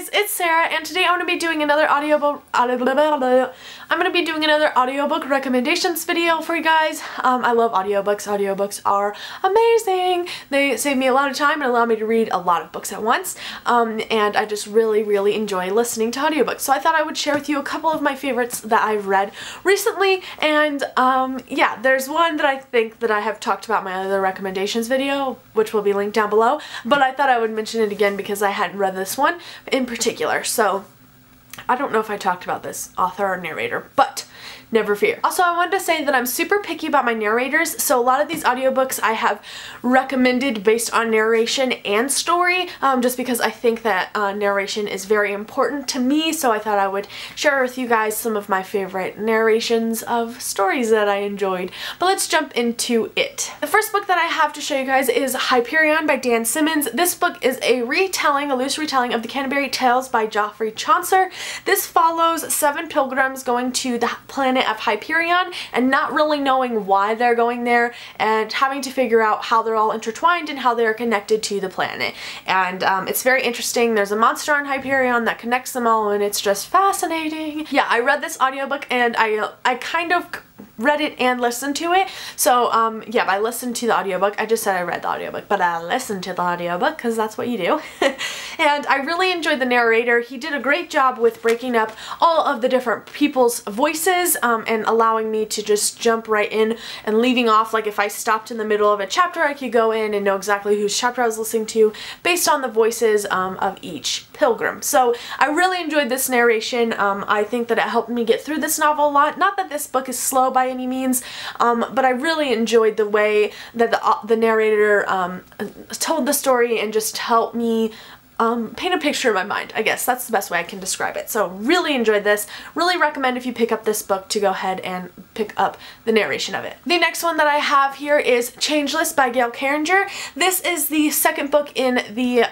guys, it's Sarah, and today I'm going to be doing another audiobook recommendations video for you guys. I love audiobooks. Audiobooks are amazing. They save me a lot of time and allow me to read a lot of books at once, and I just really enjoy listening to audiobooks. So I thought I would share with you a couple of my favorites that I've read recently, and yeah, there's one that I think that I have talked about in my other recommendations video, which will be linked down below, but I thought I would mention it again because I hadn't read this one in particular. So I don't know if I talked about this author or narrator, but never fear. Also, I wanted to say that I'm super picky about my narrators, so a lot of these audiobooks I have recommended based on narration and story, just because I think that narration is very important to me, so I thought I would share with you guys some of my favorite narrations of stories that I enjoyed. But let's jump into it. The first book that I have to show you guys is Hyperion by Dan Simmons. This book is a loose retelling of the Canterbury Tales by Geoffrey Chaucer. This follows 7 pilgrims going to the planet of Hyperion and not really knowing why they're going there and having to figure out how they're all intertwined and how they're connected to the planet. And it's very interesting. There's a monster on Hyperion that connects them all, and it's just fascinating. Yeah, I read this audiobook and I kind of read it and listened to it. So yeah, I listened to the audiobook. I just said I read the audiobook, but I listened to the audiobook because that's what you do. And I really enjoyed the narrator. He did a great job with breaking up all of the different people's voices and allowing me to just jump right in and leaving off. Like if I stopped in the middle of a chapter, I could go in and know exactly whose chapter I was listening to based on the voices of each pilgrim. So I really enjoyed this narration. I think that it helped me get through this novel a lot. Not that this book is slow by any means, but I really enjoyed the way that the narrator told the story and just helped me paint a picture in my mind. I guess that's the best way I can describe it. So really enjoyed this. Really recommend if you pick up this book to go ahead and pick up the narration of it. The next one that I have here is Changeless by Gail Carringer. This is the second book in the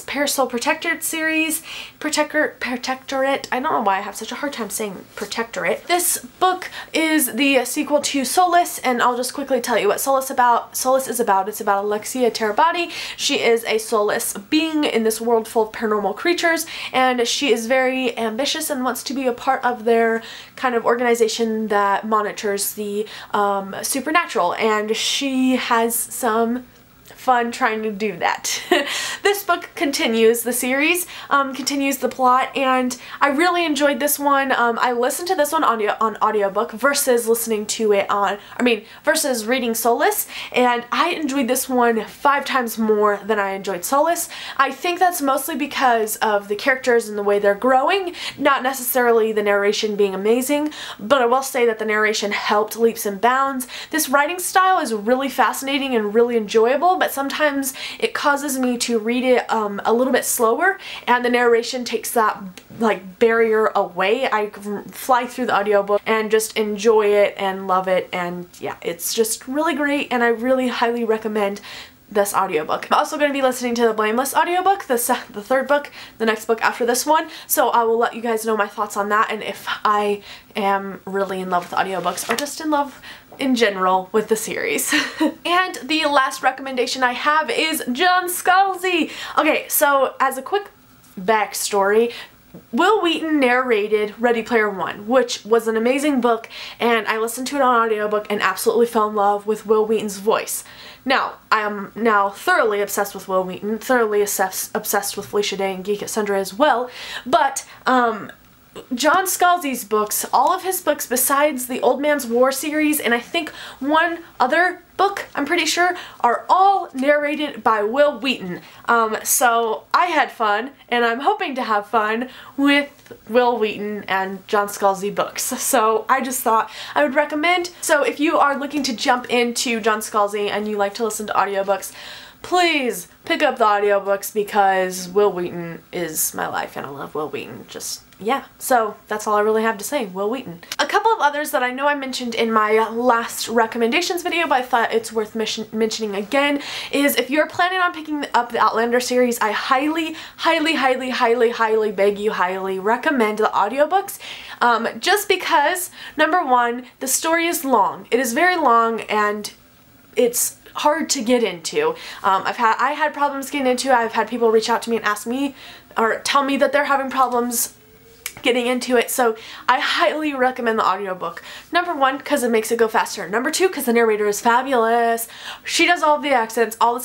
Parasol Protectorate series. Protectorate. I don't know why I have such a hard time saying Protectorate. This book is the sequel to Solace, and I'll just quickly tell you what Solace is about. It's about Alexia Terabati. She is a soulless being in this world full of paranormal creatures, and she is very ambitious and wants to be a part of their kind of organization that monitors the supernatural, and she has some fun trying to do that. This book continues the series, continues the plot, and I really enjoyed this one. I listened to this one on audiobook versus listening to it versus reading Solace, and I enjoyed this one 5 times more than I enjoyed Solace. I think that's mostly because of the characters and the way they're growing, not necessarily the narration being amazing, but I will say that the narration helped leaps and bounds. This writing style is really fascinating and really enjoyable, but sometimes it causes me to read it a little bit slower, and the narration takes that like barrier away. I fly through the audiobook and just enjoy it and love it, and yeah, it's just really great, and I really highly recommend this audiobook. I'm also going to be listening to the Blameless audiobook, the third book, the next book after this one, so I will let you guys know my thoughts on that and if I am really in love with audiobooks or just in love in general with the series. And the last recommendation I have is John Scalzi. Okay, so as a quick backstory, Will Wheaton narrated Ready Player One, which was an amazing book, and I listened to it on audiobook and absolutely fell in love with Will Wheaton's voice. Now, I am now thoroughly obsessed with Will Wheaton, thoroughly obsessed with Felicia Day and Geek at Sundry as well, but John Scalzi's books, all of his books besides the Old Man's War series, and I think one other book, I'm pretty sure, are all narrated by Will Wheaton. So I had fun, and I'm hoping to have fun with Will Wheaton and John Scalzi books. So I just thought I would recommend. So if you are looking to jump into John Scalzi and you like to listen to audiobooks, please pick up the audiobooks because Will Wheaton is my life and I love Will Wheaton. Just, yeah. So that's all I really have to say. Will Wheaton. A couple of others that I know I mentioned in my last recommendations video, but I thought it's worth mentioning again, is if you're planning on picking up the Outlander series, I highly beg you, highly recommend the audiobooks. Just because, number one, the story is long. It is very long and it's hard to get into. I had problems getting into it. I've had people reach out to me and ask me or tell me that they're having problems getting into it. So I highly recommend the audiobook. Number one, because it makes it go faster. Number two, because the narrator is fabulous. She does all of the accents, all the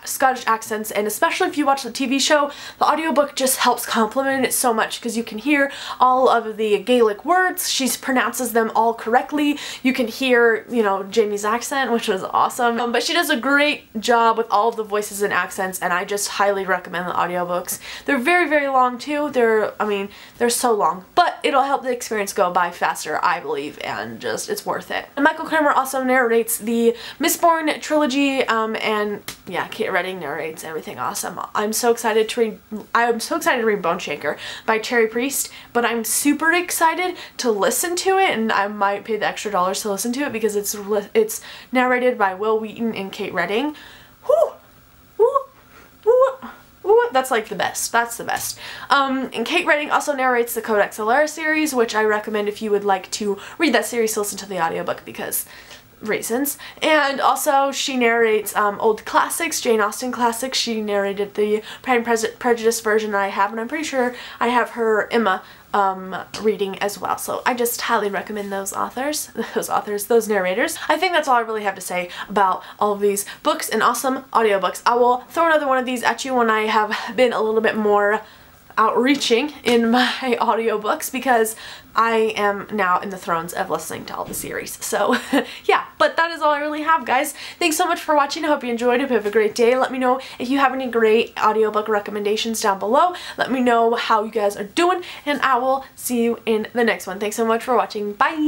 Scottish accents, and especially if you watch the TV show, the audiobook just helps complement it so much because you can hear all of the Gaelic words. She pronounces them all correctly. You can hear, you know, Jamie's accent, which was awesome. But she does a great job with all of the voices and accents, and I just highly recommend the audiobooks. They're very, very long too. They're so long, but it'll help the experience go by faster, I believe, and just it's worth it. And Michael Kramer also narrates the Mistborn trilogy, and yeah, Kate Redding narrates everything awesome. I'm so excited to read Boneshaker by Terry Priest, but I'm super excited to listen to it, and I might pay the extra dollars to listen to it because it's narrated by Will Wheaton and Kate Redding. Whew! Whew! Whew! Ooh, that's like the best. That's the best. And Kate Redding also narrates the Codex Alera series, which I recommend if you would like to read that series to listen to the audiobook because reasons. And also she narrates old classics, Jane Austen classics. She narrated the Pride and Prejudice version that I have, and I'm pretty sure I have her Emma reading as well. So I just highly recommend those those narrators. I think that's all I really have to say about all of these books and awesome audiobooks. I will throw another one of these at you when I have been a little bit more outreaching in my audiobooks because I am now in the thrones of listening to all the series. So yeah, but that is all I really have, guys. Thanks so much for watching. I hope you enjoyed. I hope you have a great day. Let me know if you have any great audiobook recommendations down below. Let me know how you guys are doing, and I will see you in the next one. Thanks so much for watching. Bye!